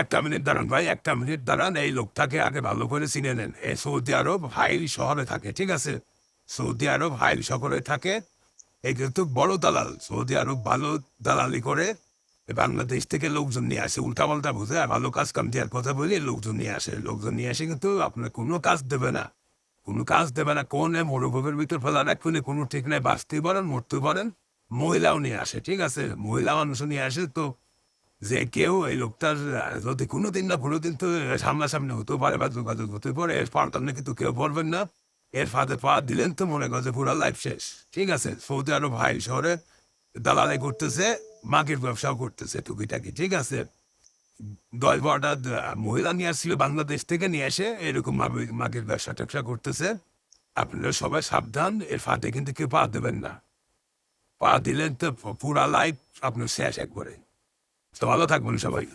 একটা মিনিট দাঁড়ান ভাই, একটা মিনিট দাঁড়ান। এই লোকটাকে আগে ভালো করে চিনে নেন। এ সৌদি আরব হাইল শহরে থাকে, ঠিক আছে? সৌদি আরব হাইল শহরে থাকে। এই কিন্তু বড় দালাল সৌদি আরব ভালো দালালি করে। বাংলাদেশ থেকে লোকজন নিয়ে আসে, উল্টা পাল্টা বুঝে আর ভালো কাজ কাম দেওয়ার কথা বলে লোকজন নিয়ে আসে। লোকজন নিয়ে আসে কিন্তু আপনার কোনো কাজ দেবে না, কোনো কাজ দেবে না। কোন মরুভূমির ভিতর ফেলা রাখবেন কোনো ঠিক নাই, বাঁচতে পারেন মরতে পারেন। মহিলাও নিয়ে আসে, ঠিক আছে? মহিলা মানুষও নিয়ে আসে। তো যে কেউ এই লোকটার যদি কোনোদিন না কোনোদিন তো সামনাসামনি হতেও পারে বা যোগাযোগ হতে পারে, এর পারতাম না কিন্তু কেউ পারবেন না। এর ফাঁদে পা দিলেন তো মনে করে যে পুরো লাইফ শেষ, ঠিক আছে? সৌদি আরব ভাই শহরে দালালি করতেছে, মাগের ব্যবসাও করতেছে টুকিটাকি, ঠিক আছে? 10-12টা মহিলা নিয়ে আসছিল বাংলাদেশ থেকে, নিয়ে এসে এরকম মাগের ব্যবসা ট্যাবসা করতেছে। আপনারা সবাই সাবধান, এর ফাঁদে কিন্তু কেউ পা দেবেন না। পা দিলেন তো পুরা লাইফ আপনার শেষ একবারে। তো ভালো থাকবেন সবাই।